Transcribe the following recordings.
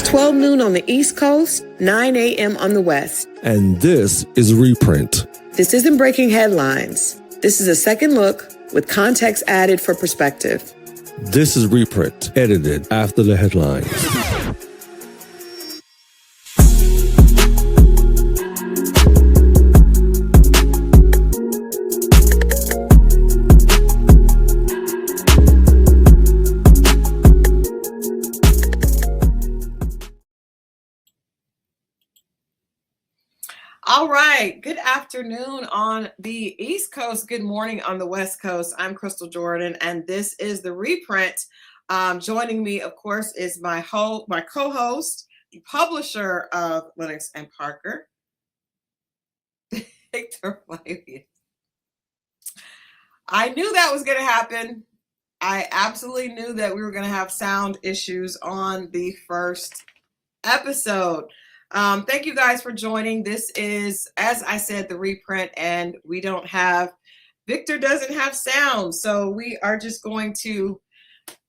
12 noon on the East Coast, 9 a.m. on the West. And this is Reprint. This isn't breaking headlines. This is a second look with context added for perspective. This is Reprint, edited after the headlines. All right. Good afternoon on the East Coast. Good morning on the West Coast. I'm Crystal Jordan, and this is the Reprint. Joining me, of course, is my co-host, the publisher of Lennox and Parker, Victor Flavius. I knew that was going to happen. I absolutely knew that we were going to have sound issues on the first episode. Thank you guys for joining. This is, as I said, the Reprint, and Victor doesn't have sound. So we are just going to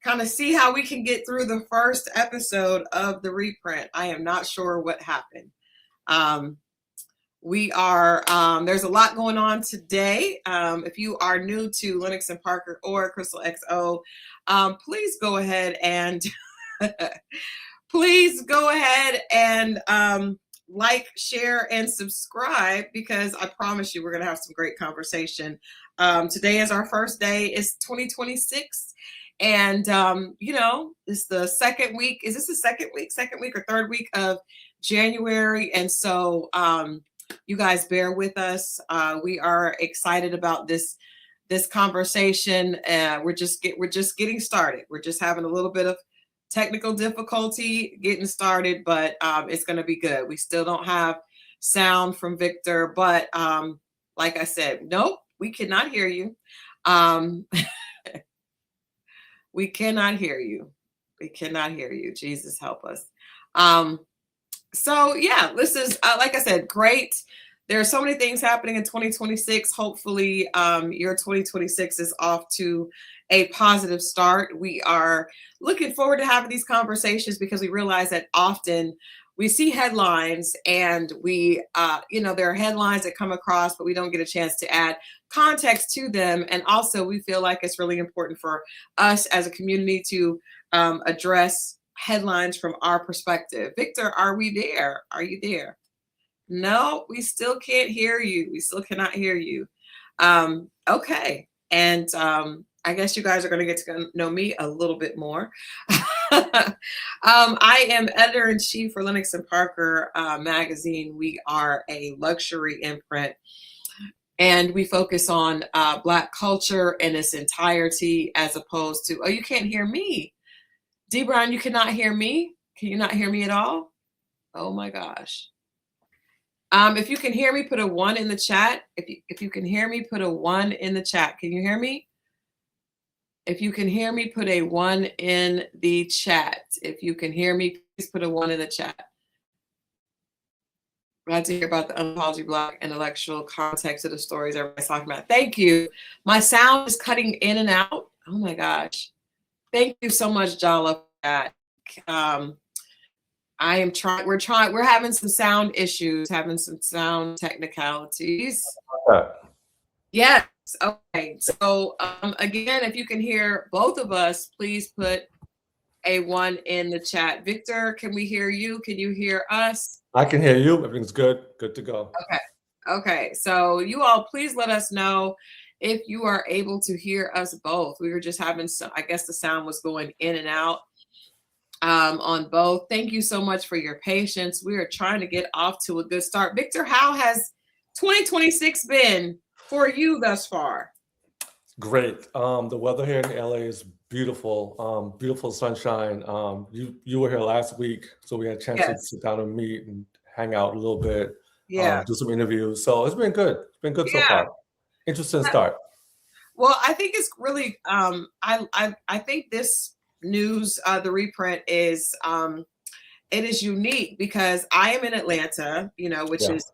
kind of see how we can get through the first episode of the Reprint. I am not sure what happened. There's a lot going on today. If you are new to Lennox and Parker or Crystal XO, please go ahead and like, share, and subscribe, because I promise you we're going to have some great conversation. Today is our first day. It's 2026. And, it's the second week. Is this the second week or third week of January? And so you guys bear with us. We are excited about this conversation. We're just getting started. We're just having a little bit of technical difficulty getting started, but it's going to be good. We still don't have sound from Victor, but like I said, nope, we cannot hear you. We cannot hear you. We cannot hear you. Jesus help us. So yeah, this is, like I said, great. There are so many things happening in 2026. Hopefully your 2026 is off to a positive start. We are looking forward to having these conversations because we realize that often we see headlines and there are headlines that come across, but we don't get a chance to add context to them. And also we feel like it's really important for us as a community to address headlines from our perspective. Victor, are we there? Are you there? No, we still can't hear you. We still cannot hear you. Okay. And I guess you guys are going to get to know me a little bit more. I am editor-in-chief for Lennox and Parker magazine. We are a luxury imprint, and we focus on Black culture in its entirety, as opposed to, oh, you can't hear me. D. Brown, you cannot hear me? Can you not hear me at all? Oh my gosh. If you can hear me, put a 1 in the chat. If you can hear me, put a 1 in the chat. Can you hear me? If you can hear me, put a 1 in the chat. If you can hear me, please put a 1 in the chat. Glad to hear about the Unapology blog and intellectual context of the stories everybody's talking about. Thank you. My sound is cutting in and out. Oh my gosh. Thank you so much, Jala, for that. We're having some sound issues, having some sound technicalities. Yes. Okay. So again, if you can hear both of us, please put a 1 in the chat. Victor, can we hear you? Can you hear us? I can hear you. Everything's good. Good to go. Okay. So you all, please let us know if you are able to hear us both. We were just having some, I guess the sound was going in and out on both. Thank you so much for your patience. We are trying to get off to a good start. Victor, how has 2026 been for you thus far? Great. The weather here in LA is beautiful. Beautiful sunshine. You were here last week, so we had a chance to sit down and meet and hang out a little bit. Yeah. Do some interviews. So it's been good. It's been good so far. Interesting start. Well, I think it's really I think this news, the Reprint, is it is unique because I am in Atlanta, which is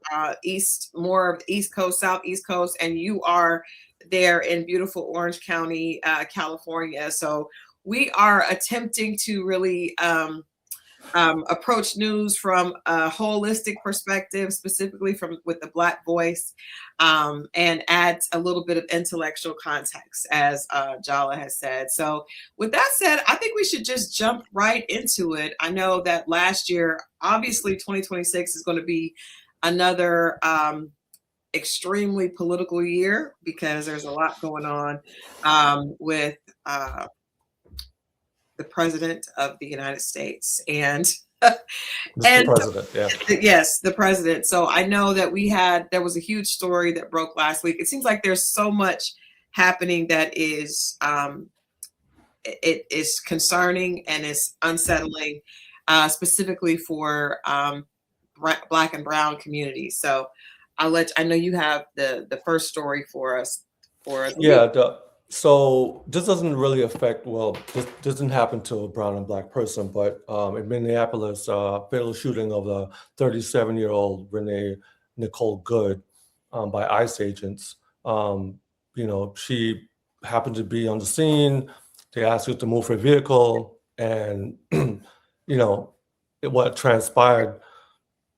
more of the East Coast, Southeast Coast, and you are there in beautiful Orange County, California. So we are attempting to really approach news from a holistic perspective, specifically with the Black voice, and adds a little bit of intellectual context, as Jala has said. So with that said, I think we should just jump right into it. I know that last year, obviously 2026 is going to be another extremely political year because there's a lot going on with the president of the United States and Mr. President, yeah. Yes, the president. So I know that there was a huge story that broke last week. It seems like there's so much happening that is it is concerning and is unsettling, specifically for Black and Brown communities. So I know you have the first story for us. Yeah. So this doesn't really affect, this doesn't happen to a brown and Black person, but in Minneapolis, fatal shooting of the 37-year-old Renée Nicole Good by ICE agents. She happened to be on the scene. They asked her to move her vehicle, and what transpired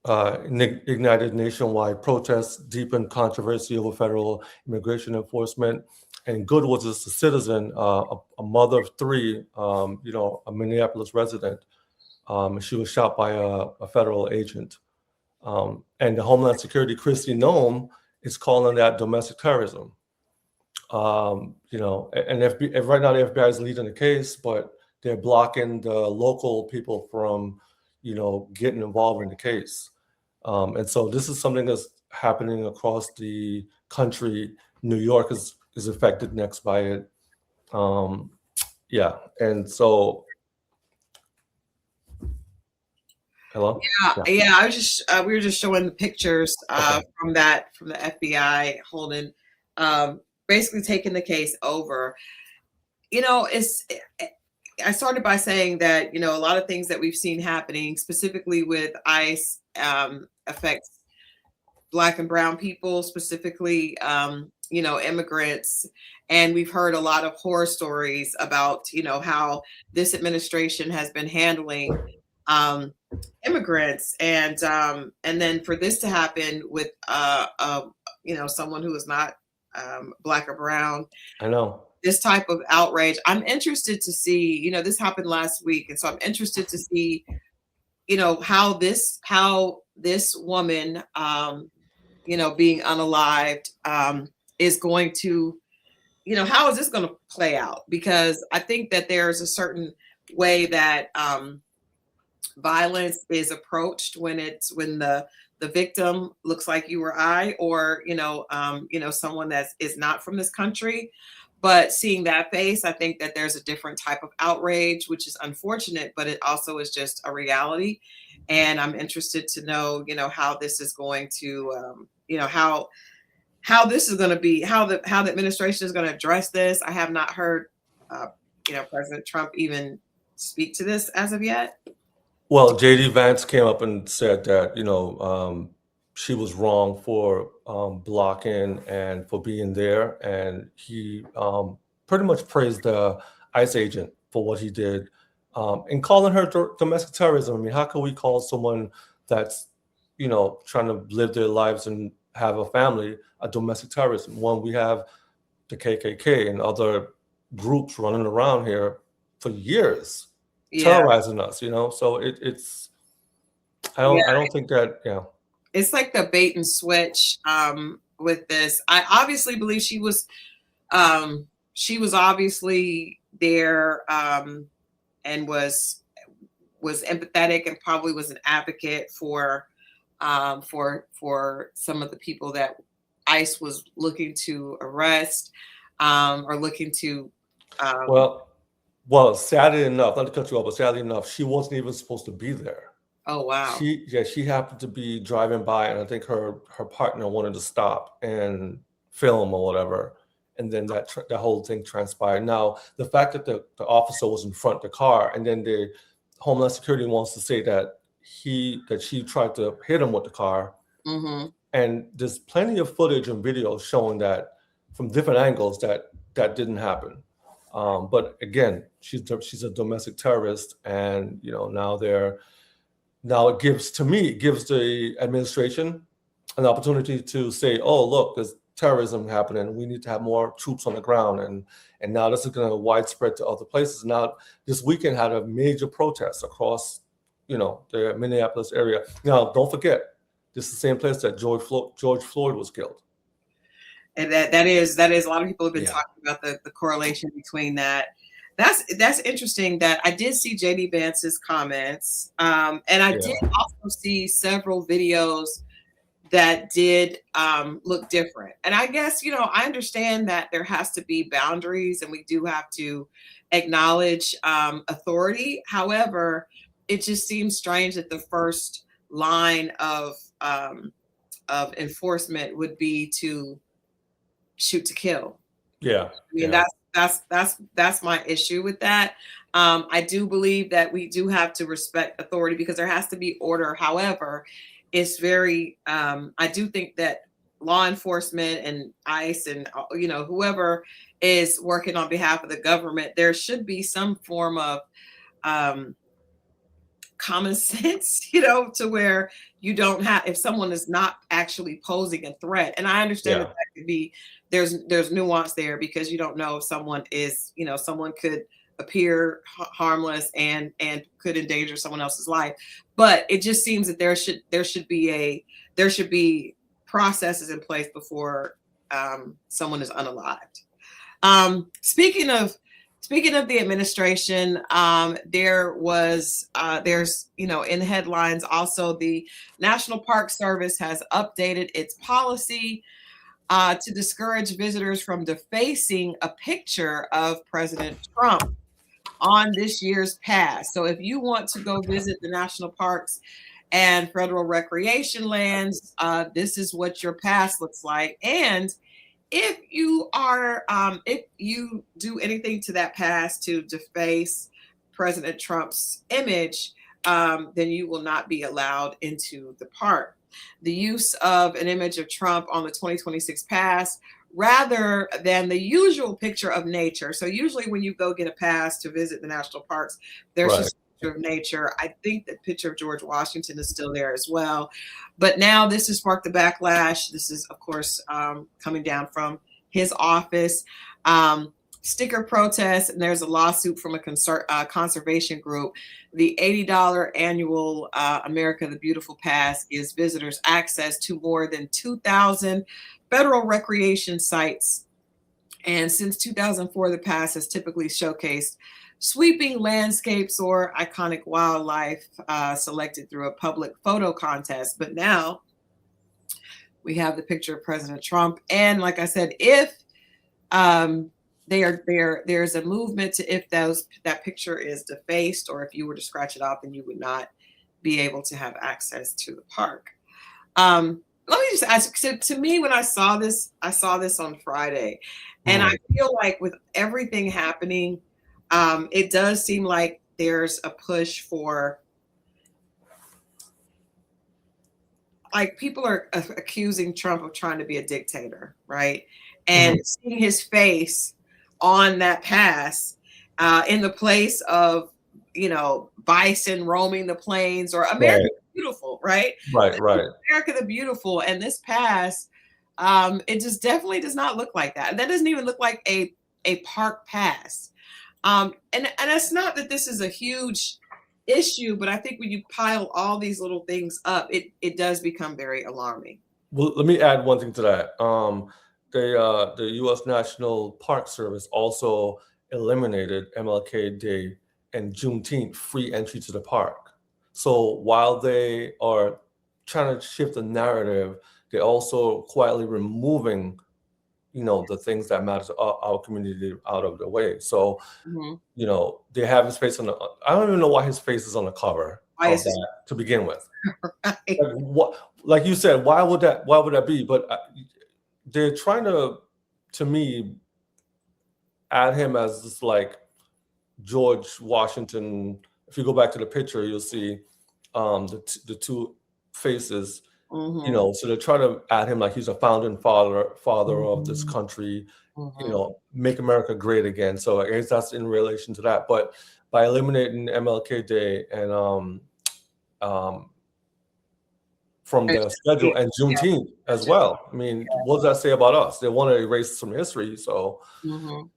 ignited nationwide protests, deepened controversy over federal immigration enforcement. And Good was just a citizen, a mother of three, a Minneapolis resident. She was shot by a federal agent. And the Homeland Security, Kristi Noem, is calling that domestic terrorism. And right now the FBI is leading the case, but they're blocking the local people from, getting involved in the case. And so this is something that's happening across the country. New York is affected next by it. And so, hello? Yeah. I was just we were just showing the pictures from the FBI holding, basically taking the case over. I started by saying that a lot of things that we've seen happening, specifically with ICE, affects Black and Brown people, specifically immigrants. And we've heard a lot of horror stories about how this administration has been handling immigrants, and then for this to happen with someone who is not Black or Brown. I know. This type of outrage. I'm interested to see, this happened last week. And so I'm interested to see, how this woman, being unalived, is going to, how is this going to play out? Because I think that there's a certain way that violence is approached when the victim looks like you or I, or, someone that is not from this country. But seeing that face, I think that there's a different type of outrage, which is unfortunate, but it also is just a reality. And I'm interested to know, how this is going to, how this is going to be, how the administration is going to address this. I have not heard, President Trump even speak to this as of yet. Well, J.D. Vance came up and said that, she was wrong for blocking and for being there. And he pretty much praised the ICE agent for what he did and calling her domestic terrorism. I mean, how can we call someone that's, trying to live their lives and have a family a domestic terrorism? One, we have the KKK and other groups running around here for years, terrorizing us, So it's, I don't think that, It's like the bait and switch with this. I obviously believe she was obviously there and was empathetic and probably was an advocate for some of the people that ICE was looking to arrest or looking to. Well, sadly enough, not to cut you off, but sadly enough, she wasn't even supposed to be there. Oh, wow. She happened to be driving by, and I think her partner wanted to stop and film or whatever. And then that whole thing transpired. Now, the fact that the officer was in front of the car, and then the Homeland Security wants to say that she tried to hit him with the car. Mm-hmm. And there's plenty of footage and videos showing that from different angles that didn't happen. But again, she's a domestic terrorist, and now it gives the administration an opportunity to say, oh, look, there's terrorism happening. We need to have more troops on the ground, and now this is going to widespread to other places. Now, this weekend had a major protest across, the Minneapolis area. Now, don't forget, this is the same place that George Floyd was killed. And that is a lot of people have been talking about the correlation between that. That's interesting. That I did see JD Vance's comments, and I did also see several videos that did look different. And I guess, I understand that there has to be boundaries and we do have to acknowledge authority. However, it just seems strange that the first line of enforcement would be to shoot to kill. Yeah. I mean, that's my issue with that. I do believe that we do have to respect authority because there has to be order. However, it's very, I do think that law enforcement and ICE and, whoever is working on behalf of the government, there should be some form of common sense, to where you don't have, if someone is not actually posing a threat. And I understand that could be, there's nuance there because you don't know if someone is, someone could appear harmless and could endanger someone else's life. But it just seems that there should be processes in place before someone is unalived. Speaking of the administration, there's in headlines also the National Park Service has updated its policy to discourage visitors from defacing a picture of President Trump on this year's pass. So if you want to go visit the national parks and federal recreation lands, this is what your pass looks like. And if you do anything to that pass to deface President Trump's image, then you will not be allowed into the park. The use of an image of Trump on the 2026 pass rather than the usual picture of nature. So usually when you go get a pass to visit the national parks, there's just a picture of nature. I think the picture of George Washington is still there as well. But now this has sparked the backlash. This is, of course, coming down from his office. Sticker protests, and there's a lawsuit from a conservation group. The $80 annual America the Beautiful Pass gives visitors access to more than 2,000 federal recreation sites. And since 2004, the pass has typically showcased sweeping landscapes or iconic wildlife selected through a public photo contest. But now we have the picture of President Trump. And like I said, if there's a movement to, if that picture is defaced or if you were to scratch it off, then you would not be able to have access to the park. Let me just ask, so to me, when I saw this on Friday, and I feel like with everything happening, it does seem like there's a push for, like, people are accusing Trump of trying to be a dictator, right? And seeing his face on that pass in the place of, bison roaming the plains or America the Beautiful, right? Right. America the Beautiful. And this pass, it just definitely does not look like that. That doesn't even look like a park pass. And it's not that this is a huge issue, but I think when you pile all these little things up, it does become very alarming. Well, let me add one thing to that. The U.S. National Park Service also eliminated MLK Day and Juneteenth free entry to the park. So while they are trying to shift the narrative, they're also quietly removing, the things that matter to our community out of the way. So, they have his face on the. I don't even know why his face is on the cover of that to begin with. Right. Like you said, why would that be? But they're trying to me, add him as this like George Washington. If you go back to the picture, you'll see the two faces Mhm. You know, so they try to add him like he's a founding father of this Mhm. country, you Mhm. know, make America great again. So I guess that's in relation to that. But by eliminating MLK Day and from the schedule and Yeah. Juneteenth as well. I mean, what does that say about us? They want to erase some history, so Mhm.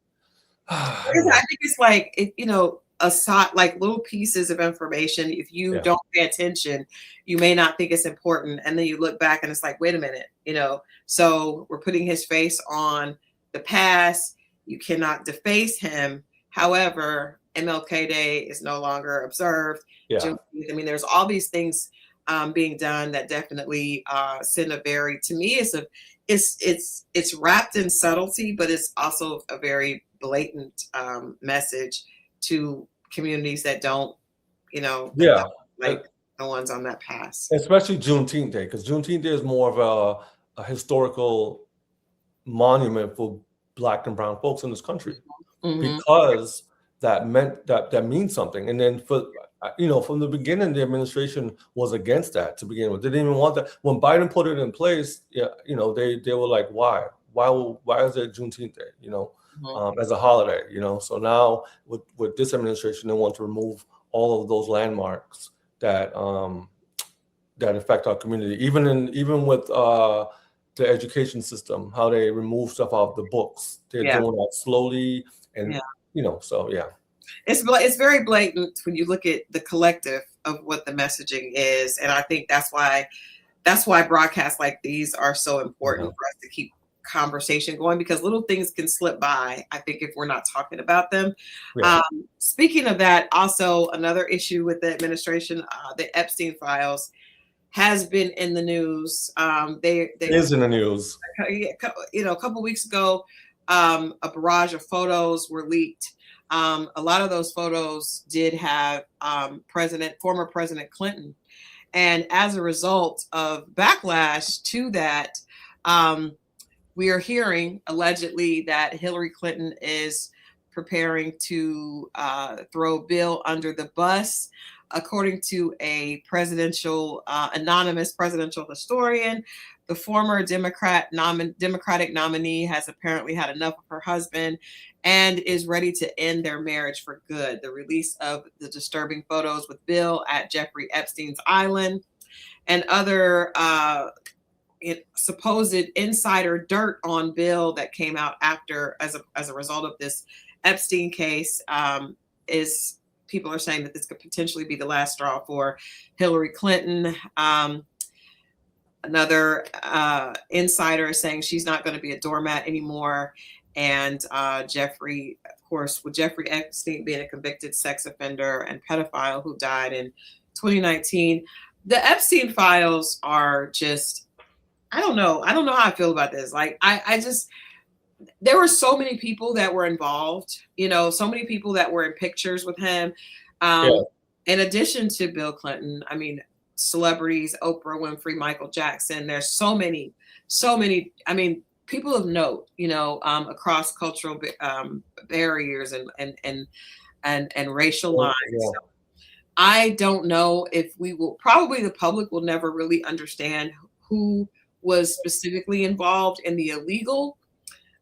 I don't know. I think it's like, you know, aside, like little pieces of information. If you Yeah, don't pay attention, you may not think it's important, and then you look back and it's like, wait a minute, you know. So we're putting his face on the past. You cannot deface him. However, MLK Day is no longer observed. yeah, I mean, there's all these things being done that definitely send a very, to me, it's wrapped in subtlety, but it's also a very blatant message to communities that don't, you know, that yeah. don't like the ones on that path. Especially Juneteenth Day, because Juneteenth Day is more of a historical monument for Black and brown folks in this country, Hmm. because that means something. And then for you know, from the beginning, the administration was against that to begin with. They didn't even want that. When Biden put it in place, yeah, you know, they were like, why is it Juneteenth Day? You know, Hmm. as a holiday. You know, so now with this administration, they want to remove all of those landmarks that that affect our community. Even with the education system, how they remove stuff off the books, they're Yeah, doing that slowly, yeah. and you know, so yeah. It's very blatant when you look at the collective of what the messaging is, and I think that's why broadcasts like these are so important Yeah. for us to keep conversation going, because little things can slip by, I think, if we're not talking about them. Yeah. Speaking of that, also another issue with the administration, the Epstein files has been in the news. They Is in the news. you know, a couple weeks ago, a barrage of photos were leaked. A lot of those photos did have former President Clinton. And as a result of backlash to that, we are hearing allegedly that Hillary Clinton is preparing to throw Bill under the bus. According to a presidential anonymous presidential historian, the former Democratic nominee has apparently had enough of her husband and is ready to end their marriage for good. The release of the disturbing photos with Bill at Jeffrey Epstein's island and other supposed insider dirt on Bill that came out after, as a result of this Epstein case, is people are saying that this could potentially be the last straw for Hillary Clinton. Another insider is saying she's not going to be a doormat anymore. And Jeffrey, of course, with Jeffrey Epstein being a convicted sex offender and pedophile who died in 2019, the Epstein files are just, I don't know. I don't know how I feel about this. Like, I just, there were so many people that were involved, you know, so many people that were in pictures with him. Yeah. In addition to Bill Clinton, I mean, celebrities, Oprah Winfrey, Michael Jackson, there's so many, I mean, people of note, you know, across cultural barriers and racial lines. Yeah. So I don't know if we will, probably the public will never really understand who was specifically involved in the illegal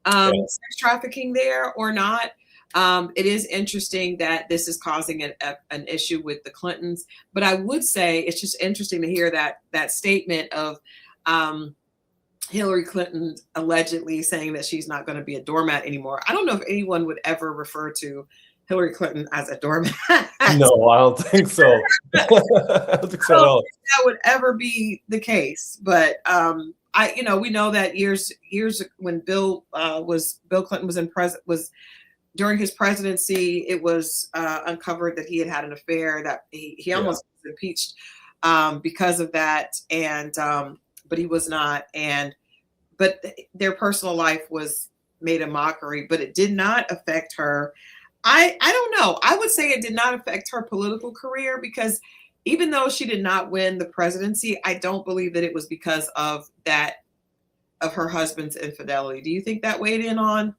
Yeah. sex trafficking there or not. It is interesting that this is causing an issue with the Clintons, but I would say it's just interesting to hear that statement of Hillary Clinton allegedly saying that she's not going to be a doormat anymore. I don't know if anyone would ever refer to Hillary Clinton as a doormat. No, I don't think so. I don't think so at all. That would ever be the case. But you know, we know that years when Bill Clinton was during his presidency, it was uncovered that he had an affair, that he almost was impeached because of that, and but he was not, but their personal life was made a mockery, but it did not affect her. I don't know. I would say it did not affect her political career, because even though she did not win the presidency, I don't believe that it was because of her husband's infidelity. Do you think that weighed in on?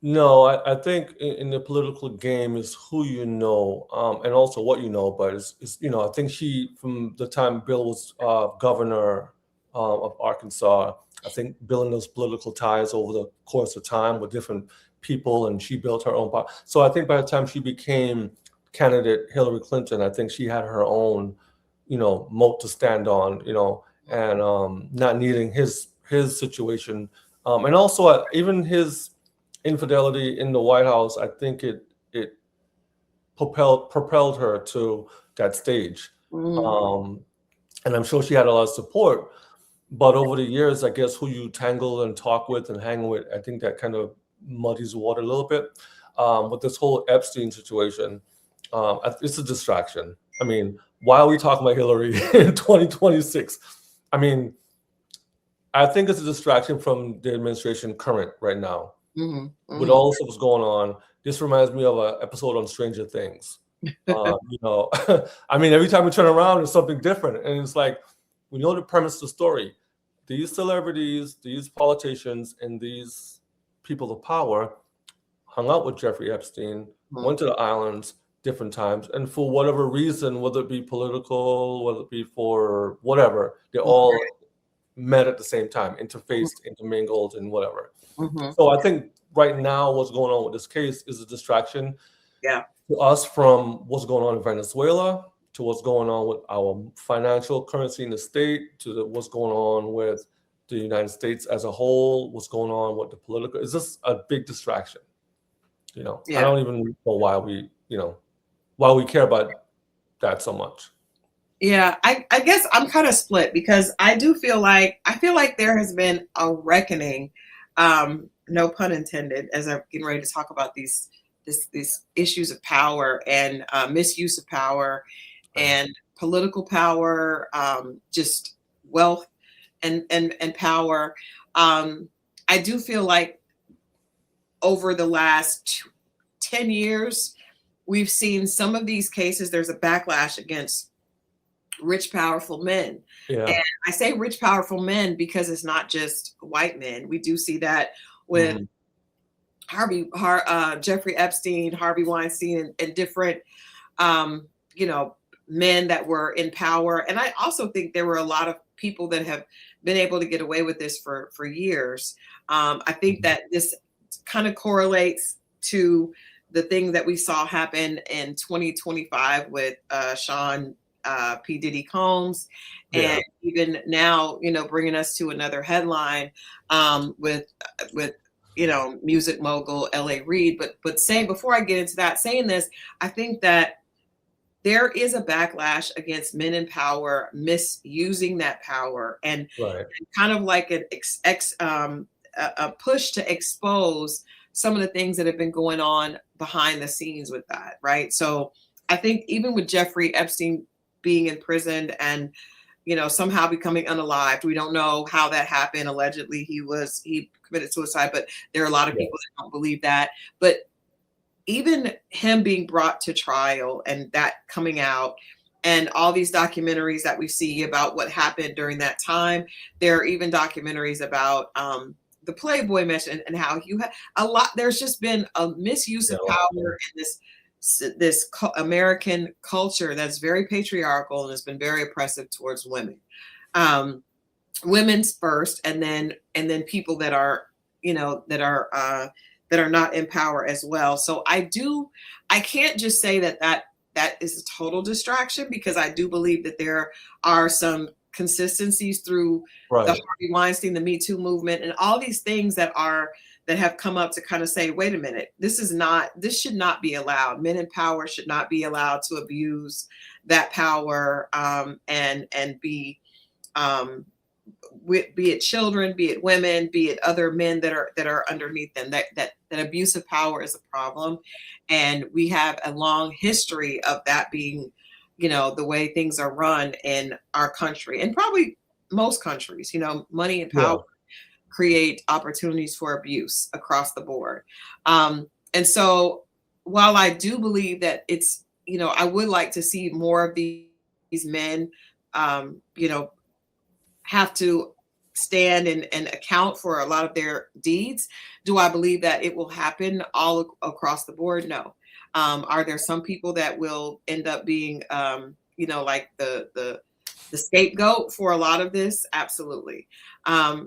No, I think in the political game is who you know, and also what you know. But it's you know, I think she, from the time Bill was governor of Arkansas. I think building those political ties over the course of time with different people, and she built her own power. So I think by the time she became candidate Hillary Clinton, I think she had her own, moat to stand on, and not needing his situation, and also even his infidelity in the White House. I think it propelled her to that stage, and I'm sure she had a lot of support. But over the years, I guess who you tangle and talk with and hang with, I think that kind of muddies the water a little bit. With this whole Epstein situation, it's a distraction. I mean, why are we talking about Hillary in 2026? I mean, I think it's a distraction from the administration current right now. With all the stuff that's going on, this reminds me of an episode on Stranger Things. I mean, every time we turn around, there's something different. And it's like, we know the premise of the story. These celebrities, these politicians, and these people of power hung out with Jeffrey Epstein, went to the islands different times, and for whatever reason, whether it be political, whether it be for whatever, they all met at the same time, interfaced, intermingled, and whatever. So I think right now what's going on with this case is a distraction to us from what's going on in Venezuela, to what's going on with our financial currency in the state, to what's going on with the United States as a whole, what's going on with the political. It's just a big distraction. I don't even know why we care about that so much. Yeah, I guess I'm kind of split, because I feel like there has been a reckoning, no pun intended, as I'm getting ready to talk about these issues of power and misuse of power and political power, just wealth and power. I do feel like over the last 10 years, we've seen some of these cases, there's a backlash against rich, powerful men. And I say rich, powerful men because it's not just white men. We do see that with Jeffrey Epstein, Harvey Weinstein, and different, men that were in power. And I also think there were a lot of people that have been able to get away with this for years. I think that this kind of correlates to the thing that we saw happen in 2025 with Sean P. Diddy Combs, and even now, bringing us to another headline with music mogul L.A. Reid. But before I get into that, saying this, I think that there is a backlash against men in power misusing that power, and kind of like a push to expose some of the things that have been going on behind the scenes with that, right? So I think even with Jeffrey Epstein being imprisoned and, somehow becoming unalived, we don't know how that happened. Allegedly, he committed suicide, but there are a lot of people that don't believe that. But even him being brought to trial and that coming out, and all these documentaries that we see about what happened during that time, there are even documentaries about the Playboy mission and how you had a lot. There's just been a misuse of power in this American culture that's very patriarchal and has been very oppressive towards women, women's first, and then people that are not in power as well. So I can't just say that is a total distraction, because I do believe that there are some consistencies through the Harvey Weinstein, the Me Too movement, and all these things that have come up to kind of say, wait a minute, this should not be allowed. Men in power should not be allowed to abuse that power, and be it children, be it women, be it other men that are underneath them. That abuse of power is a problem, and we have a long history of that being, the way things are run in our country, and probably most countries. Money and power create opportunities for abuse across the board. And so while I do believe that it's, I would like to see more of these men, have to stand and account for a lot of their deeds. Do I believe that it will happen all across the board? No. Are there some people that will end up being, like the the scapegoat for a lot of this. Absolutely.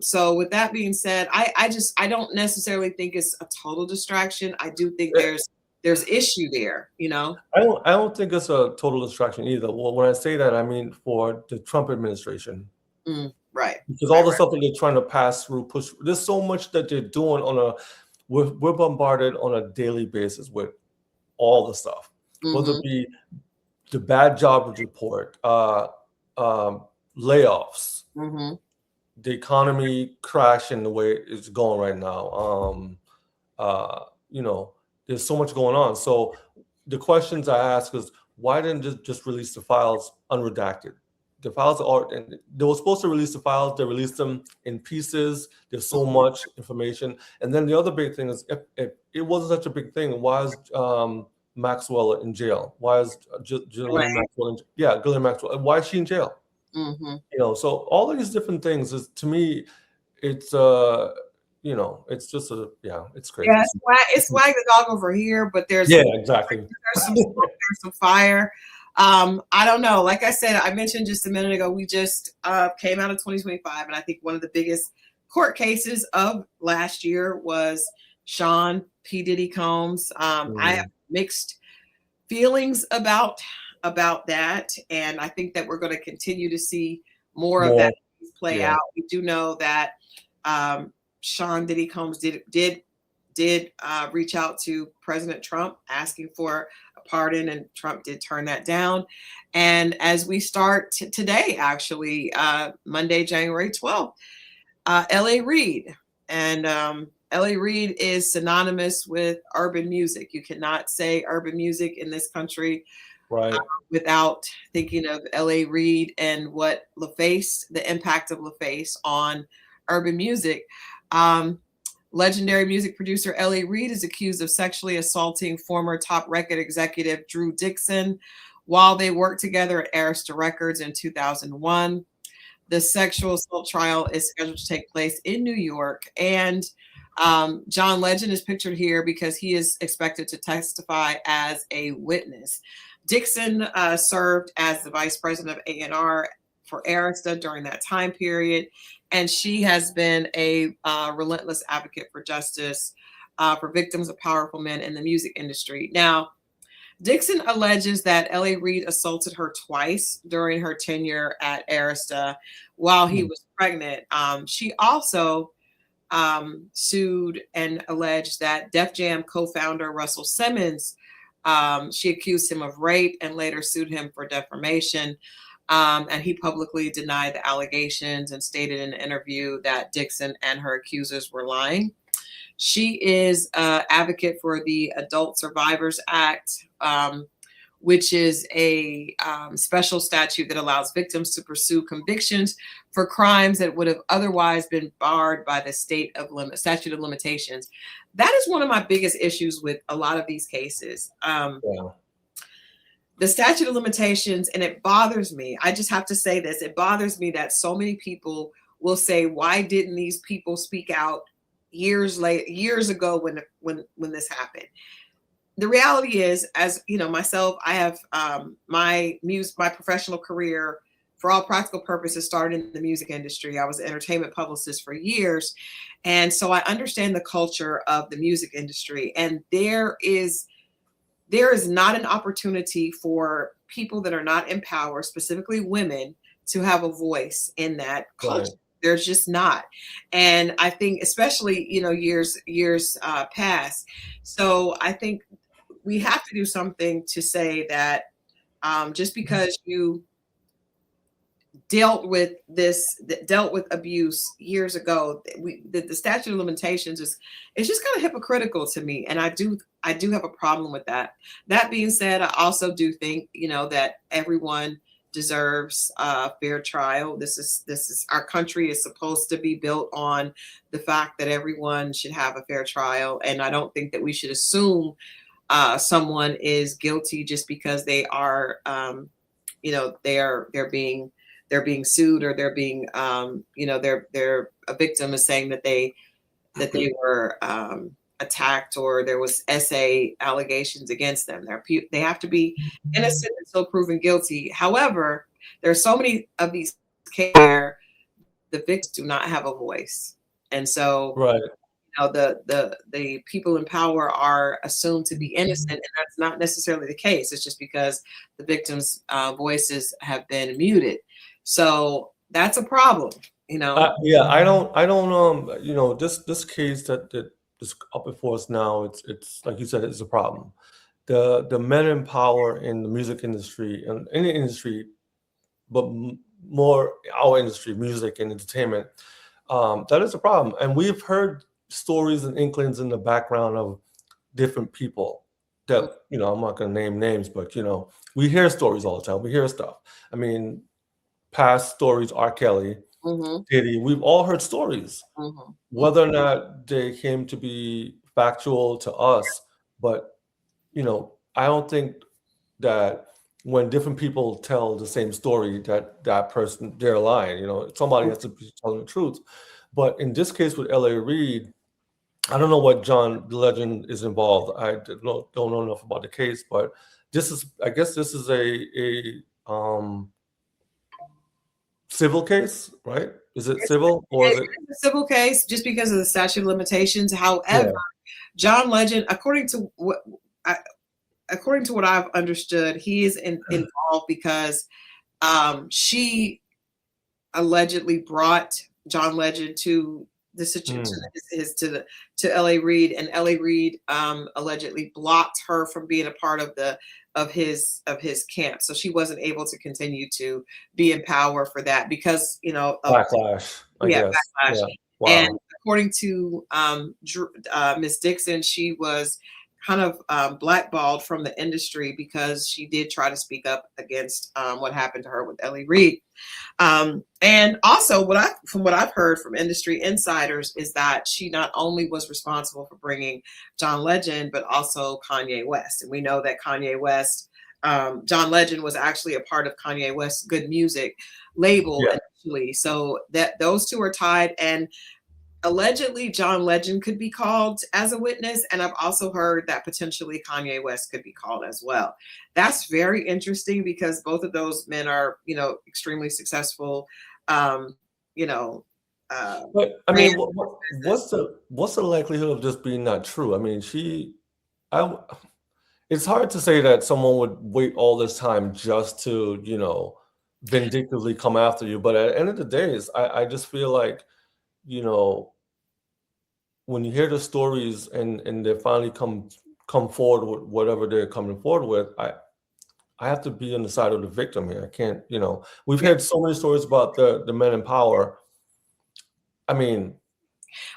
So with that being said, I don't necessarily think it's a total distraction. I do think there's issue there, you know. I don't think it's a total distraction either. Well, when I say that, I mean for the Trump administration. Right. Because all the stuff that they're trying to pass through, push, there's so much that they're doing we're bombarded on a daily basis with all the stuff, whether it be the bad job report, layoffs, the economy crashing the way it's going right now. You know, there's so much going on. So the questions I ask is, why didn't just release the files unredacted? The files and they were supposed to release the files. They released them in pieces. There's so much information. And then the other big thing is, if it wasn't such a big thing, why is Maxwell in jail? Why is Ghislaine Maxwell? Ghislaine Maxwell. Why is she in jail? You know, so all of these different things is, to me, it's you know, it's just it's crazy. Yeah, it's wag the dog over here, but exactly. There's some fire. I don't know. Like I said, I mentioned just a minute ago, we just came out of 2025, and I think one of the biggest court cases of last year was Sean P. Diddy Combs. I have mixed feelings about that, and I think that we're going to continue to see more of that play out. We do know that Sean Diddy Combs did reach out to President Trump asking for a pardon, and Trump did turn that down. And as we start today, actually, Monday, January 12th, L.A. Reid. And L.A. Reid is synonymous with urban music. You cannot say urban music in this country without thinking of L.A. Reid and what the impact of LaFace on urban music. Legendary music producer L.A. Reid is accused of sexually assaulting former top record executive Drew Dixon while they worked together at Arista Records in 2001. The sexual assault trial is scheduled to take place in New York, and John Legend is pictured here because he is expected to testify as a witness. Dixon served as the vice president of A&R for Arista during that time period, and she has been a relentless advocate for justice for victims of powerful men in the music industry. Now, Dixon alleges that L.A. Reid assaulted her twice during her tenure at Arista while he was pregnant. She also sued and alleged that Def Jam co-founder Russell Simmons, she accused him of rape and later sued him for defamation. And he publicly denied the allegations and stated in an interview that Dixon and her accusers were lying. She is an advocate for the Adult Survivors Act, which is a special statute that allows victims to pursue convictions for crimes that would have otherwise been barred by the statute of limitations. That is one of my biggest issues with a lot of these cases. The statute of limitations, and it bothers me. I just have to say this. It bothers me that so many people will say, why didn't these people speak out years ago when this happened? The reality is, as you know, myself, I have my professional career, for all practical purposes, started in the music industry. I was an entertainment publicist for years. And so I understand the culture of the music industry. And there is not an opportunity for people that are not in power, specifically women, to have a voice in that culture. Right. There's just not. And I think especially, years past. So I think we have to do something to say that just because you dealt with abuse years ago, the statute of limitations is just kind of hypocritical to me. And I do have a problem with that. That being said, I also do think, that everyone deserves a fair trial. This is our country is supposed to be built on the fact that everyone should have a fair trial. And I don't think that we should assume someone is guilty just because they are, they're being sued, or they're being, they're a victim is saying that they were attacked or there was SA allegations against them. They have to be innocent until proven guilty. However, there are so many of these cases where the victims do not have a voice, and so Right. the people in power are assumed to be innocent, and that's not necessarily the case. It's just because the victims' voices have been muted. So that's a problem, Yeah, I don't this case that is up before us now, it's like you said, it's a problem. The men in power in the music industry and any industry, but more our industry, music and entertainment, that is a problem. And we've heard stories and inklings in the background of different people that, I'm not going to name names, but, we hear stories all the time. We hear stuff. I mean, past stories, R. Kelly, Diddy, we've all heard stories, whether or not they came to be factual to us. But, I don't think that when different people tell the same story that person, they're lying. Somebody has to be telling the truth. But in this case with L.A. Reid, I don't know what John Legend is involved. I don't know enough about the case, but I guess this is a civil case, right? Is it civil or is it a civil case just because of the statute of limitations? However, John Legend, according to what I've understood, he is involved because she allegedly brought John Legend to the situation to L.A. Reid, and L.A. Reid allegedly blocked her from being a part of his camp, so she wasn't able to continue to be in power for that because of backlash. I guess. Backlash. Yeah. Wow. And according to Miss Dixon, she was kind of blackballed from the industry because she did try to speak up against what happened to her with L.A. Reid. And also from what I've heard from industry insiders is that she not only was responsible for bringing John Legend, but also Kanye West. And we know that Kanye West, John Legend was actually a part of Kanye West's Good Music label initially. So that those two are tied, and allegedly John Legend could be called as a witness, and I've also heard that potentially Kanye West could be called as well. That's very interesting because both of those men are, extremely successful. But I mean, what's the likelihood of this being not true? I mean, it's hard to say that someone would wait all this time just to, vindictively come after you. But at the end of the day, I just feel like, when you hear the stories and they finally come forward with whatever they're coming forward with, I have to be on the side of the victim here. I can't, we've had so many stories about the men in power. I mean,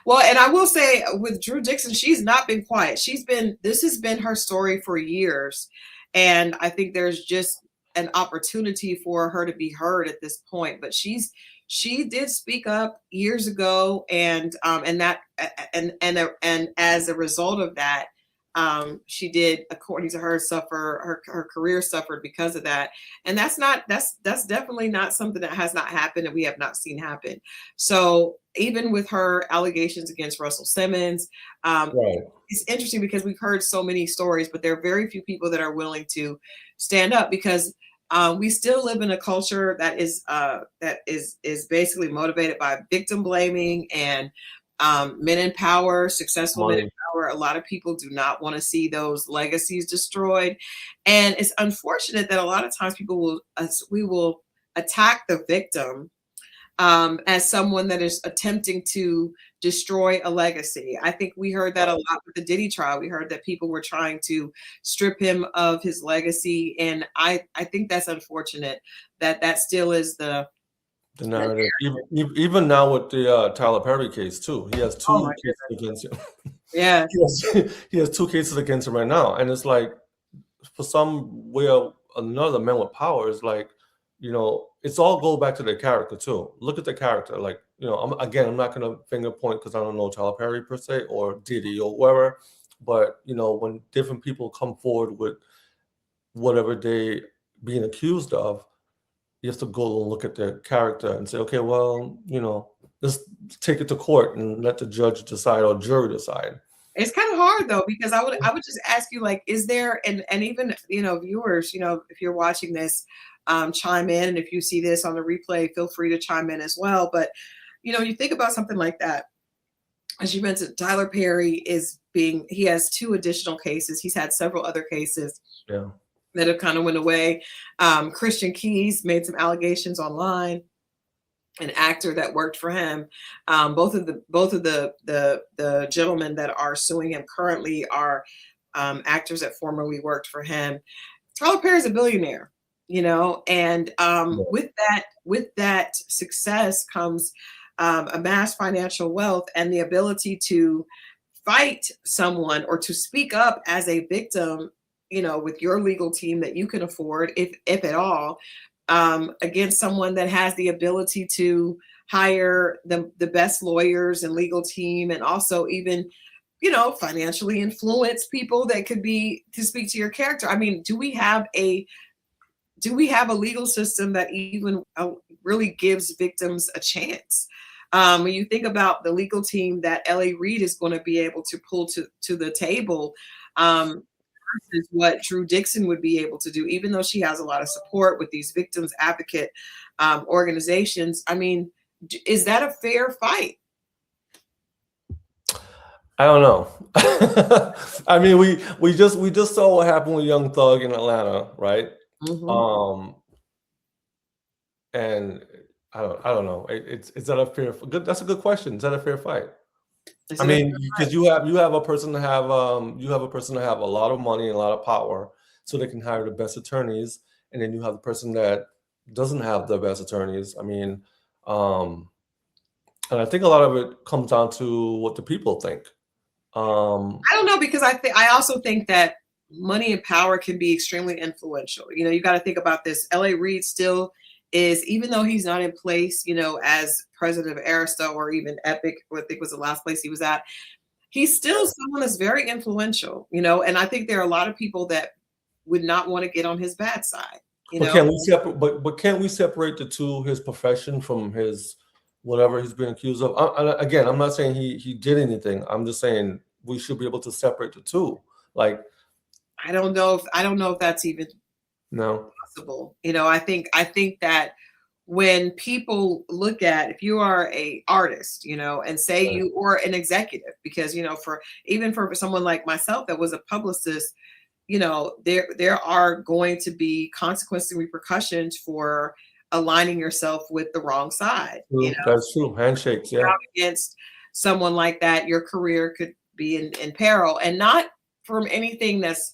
well, and I will say with Drew Dixon, she's not been quiet. This has been her story for years. And I think there's just an opportunity for her to be heard at this point, but she did speak up years ago, and as a result of that, she did, according to her, her career suffered because of that. And that's definitely not something that has not happened and we have not seen happen. So even with her allegations against Russell Simmons, it's interesting because we've heard so many stories, but there are very few people that are willing to stand up because we still live in a culture that is basically motivated by victim blaming and men in power, successful men in power. A lot of people do not want to see those legacies destroyed, and it's unfortunate that a lot of times we will attack the victim as someone that is attempting to destroy a legacy. I think we heard that a lot with the Diddy trial. We heard that people were trying to strip him of his legacy. And I think that's unfortunate that still is the narrative. Even now with the Tyler Perry case too, he has two cases against him. Yeah. he has two cases against him right now. And it's like, for some way or another, men with power is like, it's all go back to their character too. Look at the character. Like, I'm not going to finger point because I don't know Tyler Perry per se or Diddy or whoever. But, when different people come forward with whatever they being accused of, you have to go and look at their character and say, okay, well, let's take it to court and let the judge decide or jury decide. It's kind of hard though, because I would just ask you, like, is there, and even, viewers, if you're watching this, chime in, and if you see this on the replay, feel free to chime in as well. But you think about something like that. As you mentioned, Tyler Perry he has 2 additional cases. He's had several other cases that have kind of went away. Christian Keys made some allegations online. An actor that worked for him. Both of the gentlemen that are suing him currently are actors that formerly worked for him. Tyler Perry is a billionaire, and with that success comes amassed financial wealth and the ability to fight someone or to speak up as a victim, with your legal team that you can afford, if at all, against someone that has the ability to hire the best lawyers and legal team, and also even, financially influence people that could be to speak to your character. I mean, do we have a legal system that even really gives victims a chance? When you think about the legal team that L.A. Reid is going to be able to pull to the table, versus what Drew Dixon would be able to do, even though she has a lot of support with these victims advocate organizations. I mean, is that a fair fight? I don't know. I mean, we just saw what happened with Young Thug in Atlanta, right? Mm-hmm. And I don't know. Is that a fair? Good. That's a good question. Is that a fair fight? I mean, because you have a person to have a lot of money and a lot of power, so they can hire the best attorneys, and then you have the person that doesn't have the best attorneys. I mean, and I think a lot of it comes down to what the people think. I don't know, because I also think that money and power can be extremely influential. You got to think about this. L.A. Reid still is, even though he's not in place, as president of Arista or even Epic, what I think was the last place he was at, he's still someone that's very influential, and I think there are a lot of people that would not want to get on his bad side. But can we separate the two, his profession from his whatever he's been accused of? Again, I'm not saying he did anything. I'm just saying we should be able to separate the two. Like, I don't know if that's even possible. I think that when people look at, if you are a artist, and say you, or an executive, because for someone like myself that was a publicist, there are going to be consequences and repercussions for aligning yourself with the wrong side. That's true. Handshakes, yeah. Against someone like that, your career could be in peril, and not from anything that's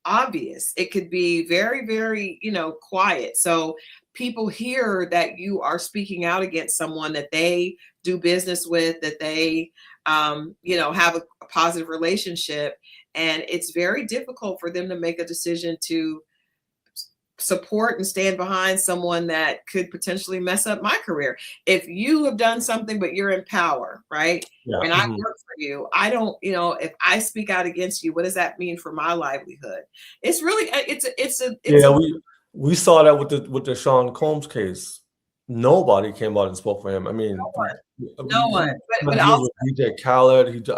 obvious. It could be very, very, quiet. So people hear that you are speaking out against someone that they do business with, that they, have a positive relationship. And it's very difficult for them to make a decision to support and stand behind someone that could potentially mess up my career. If you have done something, but you're in power, right? Yeah. And I work for you, I don't, if I speak out against you, what does that mean for my livelihood? It's really, we saw that with the Sean Combs case. Nobody came out and spoke for him. I mean, no one. But also DJ Khaled.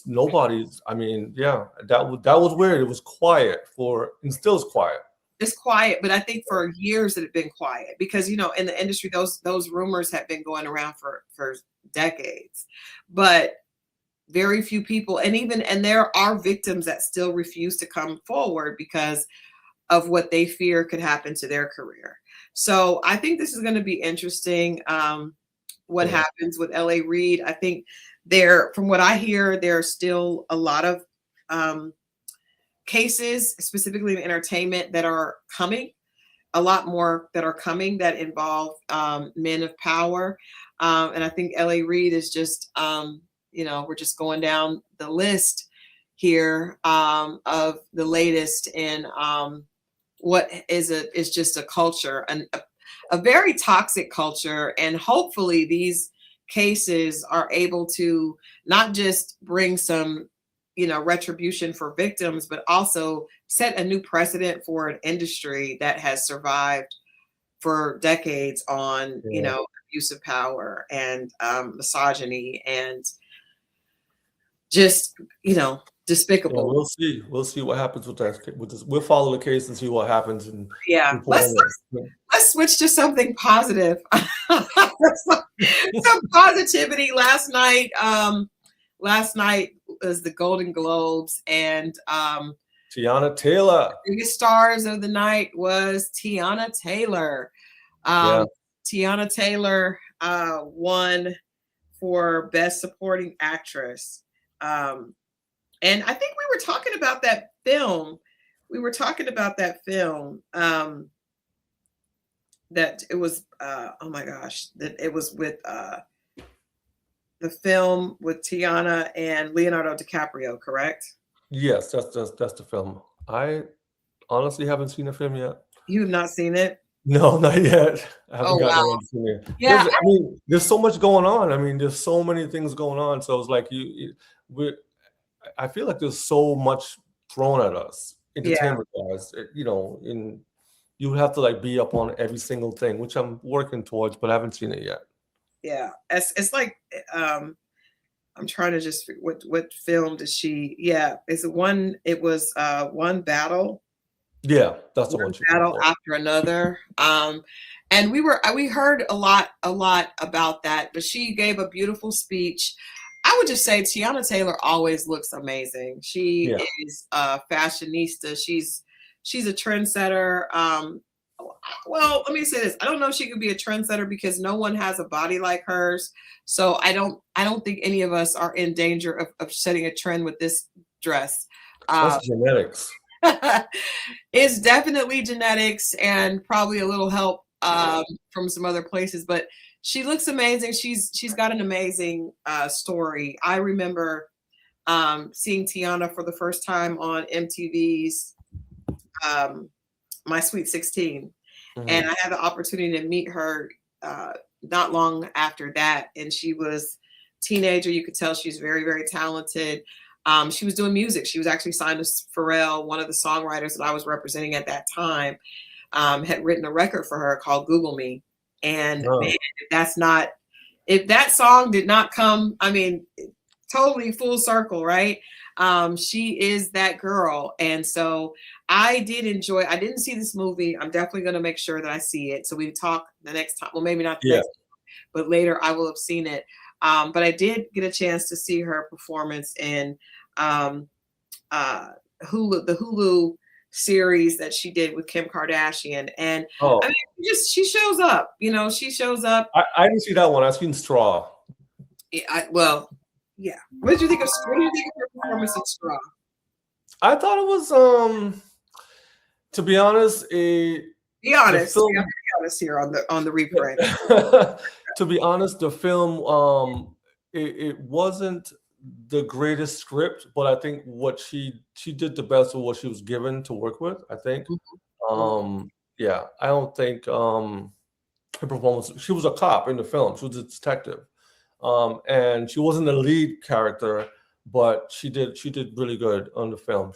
Nobody's. I mean, yeah, that was weird. It was quiet and still is quiet. It's quiet, but I think for years it had been quiet because, in the industry, those rumors have been going around for decades, but very few people, and there are victims that still refuse to come forward because of what they fear could happen to their career. So I think this is going to be interesting. What happens with L.A. Reid? I think from what I hear, there's still a lot of cases, specifically in entertainment, that are coming, a lot more that are coming that involve men of power. And I think L.A. Reid is just, we're just going down the list here of the latest in what is just a culture, and a very toxic culture. And hopefully these cases are able to not just bring some retribution for victims, but also set a new precedent for an industry that has survived for decades on, abuse of power and misogyny and just, Yeah, despicable. we'll see what happens with that. With this, we'll follow the case and see what happens and Yeah, report on it. let's switch to something positive. Some positivity last night. Last night was the Golden Globes, and Teyana Taylor. the biggest stars of the night was Teyana Taylor. Yeah. Teyana Taylor won for Best Supporting Actress. And I think we were talking about that film. That it was, oh my gosh, that it was with the film with Teyana and Leonardo DiCaprio, correct? Yes, that's the film. I honestly haven't seen the film yet. You have not seen it? No, not yet. I haven't Oh, gotten wow. around to seeing it. Yeah. I mean, there's so much going on. I mean, there's so many things going on. So it's like I feel like there's so much thrown at us, entertainment wise. And you have to like be up on every single thing, which I'm working towards, but I haven't seen it yet. Yeah, it's like I'm trying to just what film did she? Yeah, it was One Battle. Yeah, that's the one. Battle after another. And we heard a lot about that, but she gave a beautiful speech. I would just say Teyana Taylor always looks amazing. She is a fashionista. She's a trendsetter. Well, let me say this. I don't know if she could be a trendsetter because no one has a body like hers. So I don't think any of us are in danger of setting a trend with this dress. That's genetics. It's definitely genetics and probably a little help from some other places, but she looks amazing. She's got an amazing story. I remember seeing Teyana for the first time on MTV's My Sweet 16. Mm-hmm. And I had the opportunity to meet her not long after that. And she was a teenager. You could tell she's very, very talented. She was doing music. She was actually signed to Pharrell. One of the songwriters that I was representing at that time had written a record for her called Google Me. And man, if that song did not come, I mean, totally full circle, right? She is that girl. And so I didn't see this movie. I'm definitely going to make sure that I see it. So we talk the next time. Well, maybe not the next time, but later I will have seen it. But I did get a chance to see her performance in the Hulu series that she did with Kim Kardashian. And I mean, she shows up, she shows up. I didn't see that one. I've seen Straw. Yeah, What did you think of her performance in Straw? I thought it was, to be honest, be honest here on the reprint. To be honest, the film, it wasn't the greatest script, but I think what she did the best with what she was given to work with. I think, I don't think her performance. She was a cop in the film. She was a detective, and she wasn't the lead character, but she did really good on the film.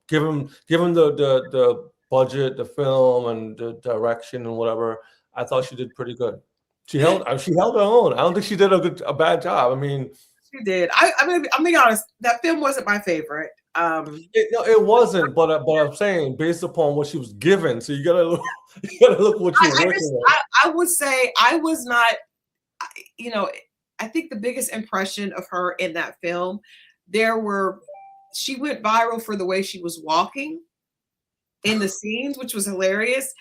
Given the budget, the film, and the direction and whatever, I thought she did pretty good. She held her own. I don't think she did a bad job. I mean, she did. I'm being honest. That film wasn't my favorite. It wasn't. But I'm saying based upon what she was given, so you gotta look what you're working with. I would say I was not. I think the biggest impression of her in that film, she went viral for the way she was walking in the scenes, which was hilarious.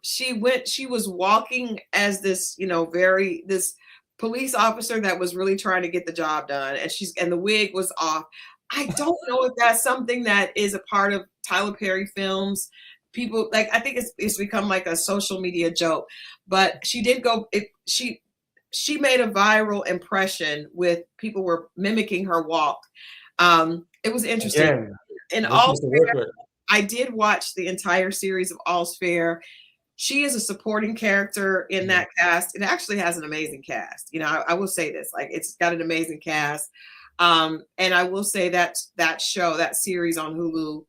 She was walking as this, this police officer that was really trying to get the job done, and the wig was off. I don't know if that's something that is a part of Tyler Perry films. People I think it's become like a social media joke, but she did go. She made a viral impression with people were mimicking her walk. It was interesting. Again, in All's Fair, I did watch the entire series of All's Fair. She is a supporting character in that cast. It actually has an amazing cast. I will say this, it's got an amazing cast. And I will say that that series on Hulu,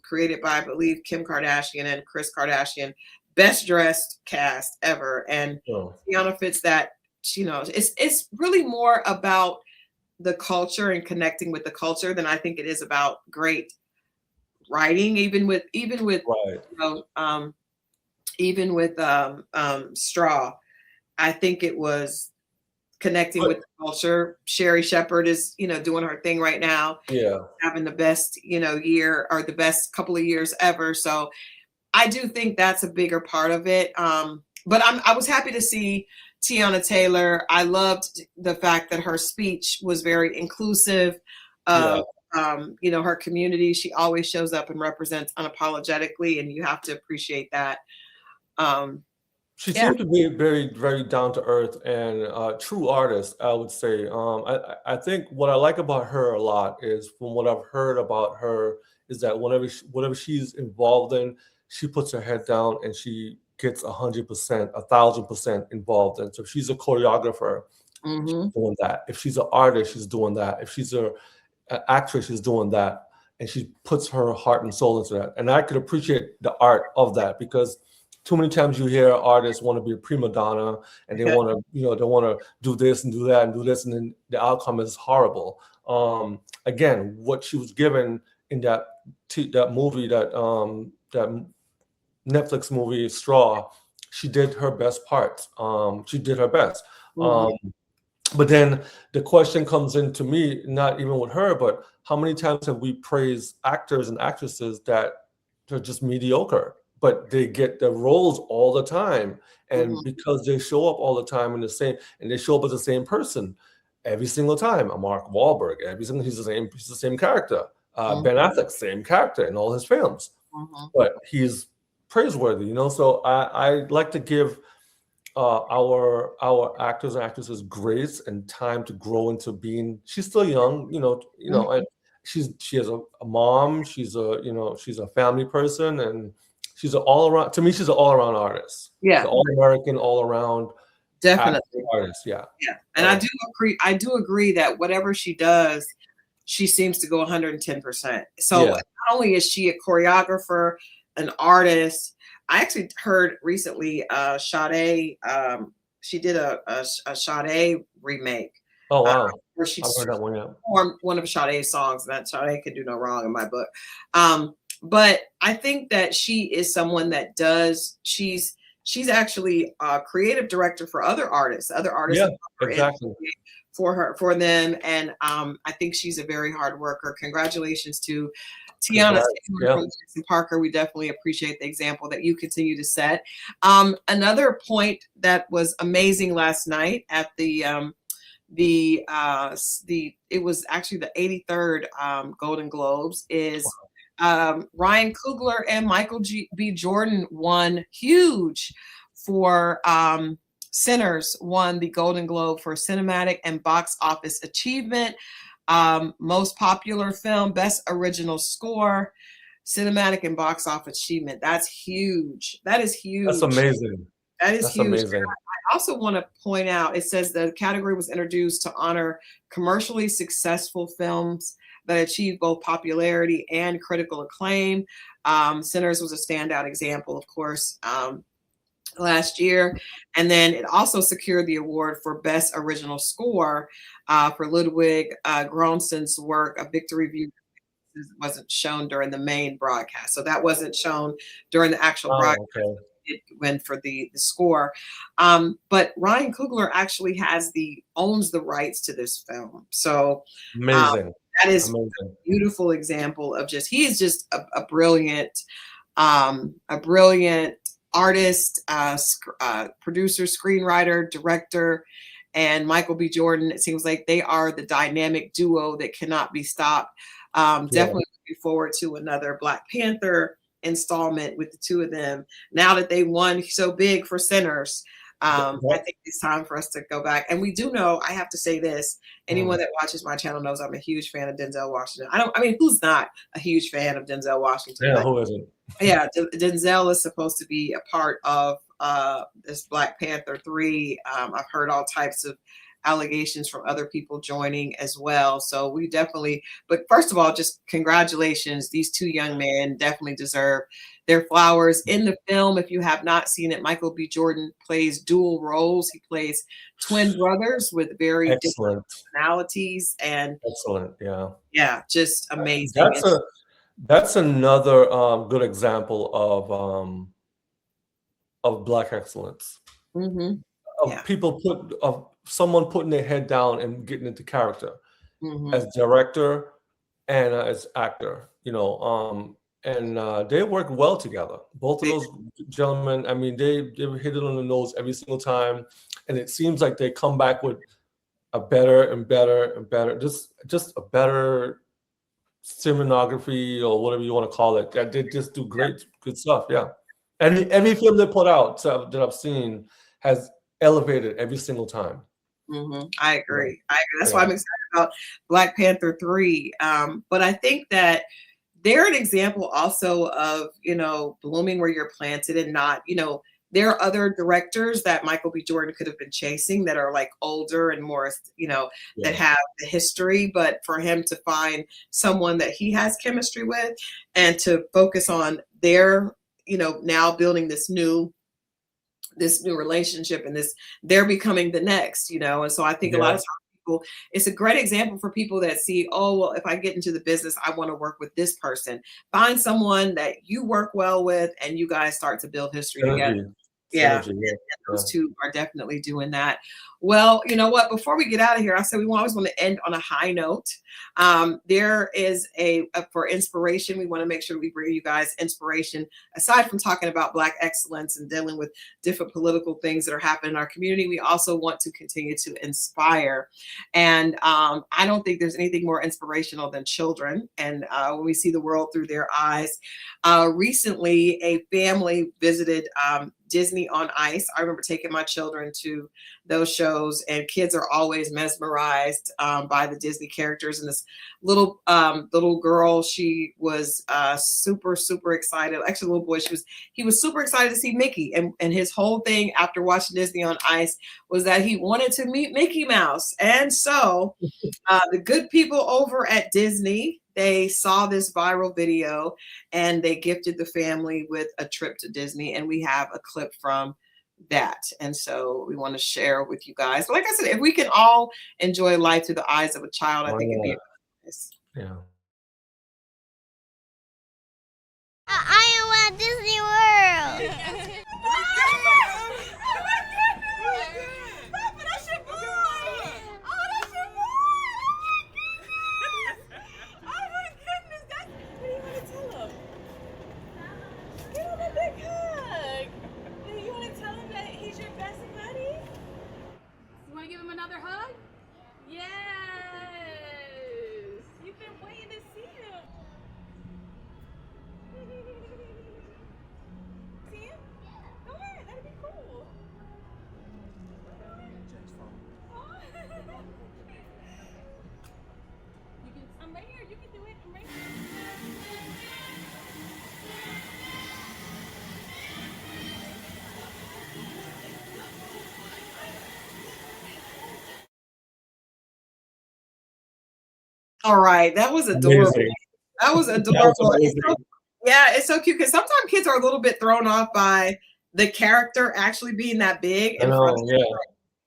created by, I believe, Kim Kardashian and Kris Kardashian, best dressed cast ever. And Teyana fits that. It's really more about the culture and connecting with the culture than I think it is about great writing, even with Right. you know, even with Straw. I think it was connecting But with the culture. Sherry Shepherd is, doing her thing right now, yeah, having the best, year or the best couple of years ever. So I do think that's a bigger part of it. But I was happy to see Teyana Taylor. I loved the fact that her speech was very inclusive yeah. of, her community. She always shows up and represents unapologetically, and you have to appreciate that. She Yeah. seemed to be very, very down to earth and true artist, I would say. I think what I like about her a lot is, from what I've heard about her, is that whatever she's involved in, she puts her head down and she gets 100%, 1,000% involved. And so if she's a choreographer, she's Mm-hmm. doing that. If she's an artist, she's doing that. If she's an actress, she's doing that. And she puts her heart and soul into that. And I could appreciate the art of that, because too many times you hear artists want to be a prima donna and they want to, they want to do this and do that and do this, and then the outcome is horrible. Again, what she was given in that movie, that Netflix movie Straw, she did her best part. She did her best. Mm-hmm. But then the question comes into me, not even with her, but how many times have we praised actors and actresses that they're just mediocre, but they get the roles all the time, and Mm-hmm. because they show up all the time and they show up as the same person every single time. Mark Wahlberg, every single he's the same character. Mm-hmm. Ben Affleck, same character in all his films, Mm-hmm. but he's praiseworthy, So I like to give our actors and actresses grace and time to grow into being. She's still young, and she has a mom. She's a family person, and she's an all around. To me, she's an all around artist. Yeah. She's an all American, all around Definitely artist. Yeah. Yeah. And I do agree that whatever she does, she seems to go 110%. So Yeah. not only is she a choreographer, an artist, I actually heard recently Sade, she did a Sade remake. Oh wow. Where she I've heard that one. Yeah. performed one of Sade's songs, and that Sade could do no wrong in my book. But I think that she is someone that she's actually a creative director for other artists. Yeah, exactly. For them, and I think she's a very hard worker. Congratulations to Teyana Taylor from Jackson Parker. We definitely appreciate the example that you continue to set. Another point that was amazing last night at it was actually the 83rd Golden Globes is Ryan Coogler and Michael B. Jordan won huge for Sinners, won the Golden Globe for cinematic and box office achievement, most popular film, best original score, cinematic and box office achievement. That's huge. That is huge. That's amazing. That is huge. Amazing. I also want to point out, it says the category was introduced to honor commercially successful films that achieved both popularity and critical acclaim. Sinners was a standout example, of course, last year. And then it also secured the award for Best Original Score for Ludwig Göransson's work, A Victory View. Wasn't shown during the main broadcast. So that wasn't shown during the actual broadcast. Okay. It went for the score. But Ryan Coogler actually owns the rights to this film. So amazing. That is amazing. A beautiful example of he is just a brilliant artist, producer, screenwriter, director, and Michael B. Jordan. It seems like they are the dynamic duo that cannot be stopped. Definitely looking forward to another Black Panther installment with the two of them. Now that they won so big for Sinners, I think it's time for us to go back. And we do know, I have to say this, anyone that watches my channel knows I'm a huge fan of Denzel Washington. Who's not a huge fan of Denzel Washington? Yeah, who isn't? Yeah, Denzel is supposed to be a part of this Black Panther 3. I've heard all types of allegations from other people joining as well. So we definitely, but first of all, just congratulations. These two young men definitely deserve their flowers. In the film, if you have not seen it, Michael B. Jordan plays dual roles. He plays twin brothers with very different personalities, and excellent. Yeah, just amazing. That's another good example of Black excellence. Mm-hmm. Of someone putting their head down and getting into character as director and as actor, and they work well together. Both of those gentlemen, I mean, they hit it on the nose every single time, and it seems like they come back with a better and better and better, just a better cinematography or whatever you want to call it. That they just do good stuff. Yeah, and every film they put out that I've seen has elevated every single time. I agree. That's why I'm excited about Black Panther 3. But I think that they're an example also of, blooming where you're planted and not, there are other directors that Michael B. Jordan could have been chasing that are like older and more, that have the history. But for him to find someone that he has chemistry with and to focus on their, now building this new relationship, and they're becoming the next, and so I think a lot of times people, it's a great example for people that see, oh, well, if I get into the business, I want to work with this person. Find someone that you work well with and you guys start to build history together. Yeah, and those two are definitely doing that. Well, you know what? Before we get out of here, I said we always want to end on a high note. There is for inspiration. We want to make sure we bring you guys inspiration aside from talking about Black excellence and dealing with different political things that are happening in our community. We also want to continue to inspire. And I don't think there's anything more inspirational than children. And when we see the world through their eyes, recently a family visited Disney on Ice. I remember taking my children to those shows, and kids are always mesmerized by the Disney characters. And this little girl, she was super excited. Actually, little boy, he was super excited to see Mickey, and his whole thing after watching Disney on Ice was that he wanted to meet Mickey Mouse. And so the good people over at Disney, they saw this viral video and they gifted the family with a trip to Disney. And we have a clip from that. And so we want to share with you guys. But like I said, if we can all enjoy life through the eyes of a child, I think it'd be nice. Yeah. I am at Disney World. Give him another hug? Yes! You've been waiting to see him. See him? Go ahead, that'd be cool. I'm right here, you can do it. I'm right here. All right, that was adorable. Amazing. That was adorable. It's so cute because sometimes kids are a little bit thrown off by the character actually being that big.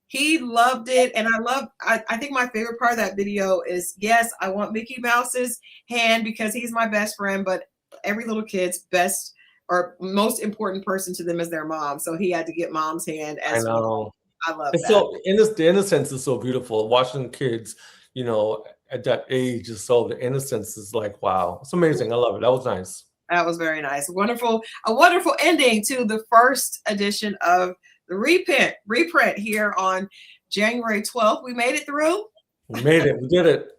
He loved it, and I think my favorite part of that video is, yes, I want Mickey Mouse's hand because he's my best friend, but every little kid's best or most important person to them is their mom. So he had to get mom's hand as well. I love that. So the innocence is so beautiful. Watching kids, at that age is the innocence is like, wow, it's amazing. I love it. That was nice. That was very nice. A wonderful ending to the first edition of the reprint here on January 12th. We made it through. We made it. We did it.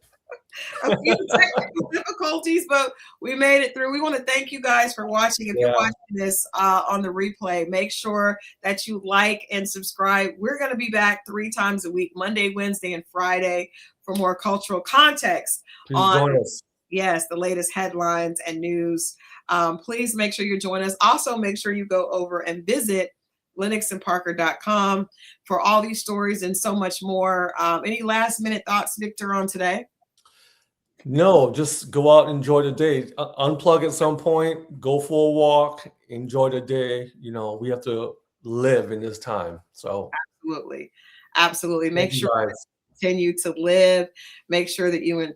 A few technical difficulties, but we made it through. We want to thank you guys for watching. If you're watching this on the replay, make sure that you like and subscribe. We're going to be back 3 times a week, Monday, Wednesday, and Friday, for more cultural context. Please join us. Yes, the latest headlines and news. Please make sure you join us. Also, make sure you go over and visit lennoxandparker.com for all these stories and so much more. Any last minute thoughts, Victor, on today? No, just go out and enjoy the day. Unplug at some point, go for a walk, enjoy the day. You know, we have to live in this time. So absolutely. Make sure you continue to live. Make sure that you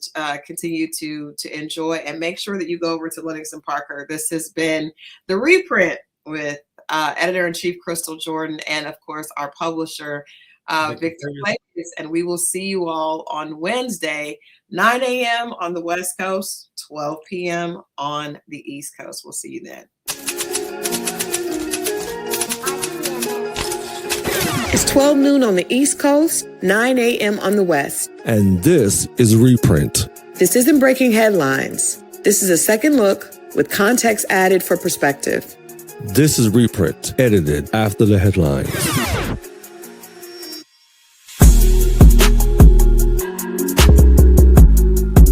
continue to enjoy, and make sure that you go over to Lennox and Parker. This has been The Reprint with Editor-in-Chief Crystal Jordan, and of course our publisher Victor Clays, and we will see you all on Wednesday, 9 a.m. on the West Coast, 12 p.m. on the East Coast. We'll see you then. It's 12 noon on the East Coast, 9 a.m. on the West. And this is Reprint. This isn't breaking headlines. This is a second look with context added for perspective. This is Reprint, edited after the headlines.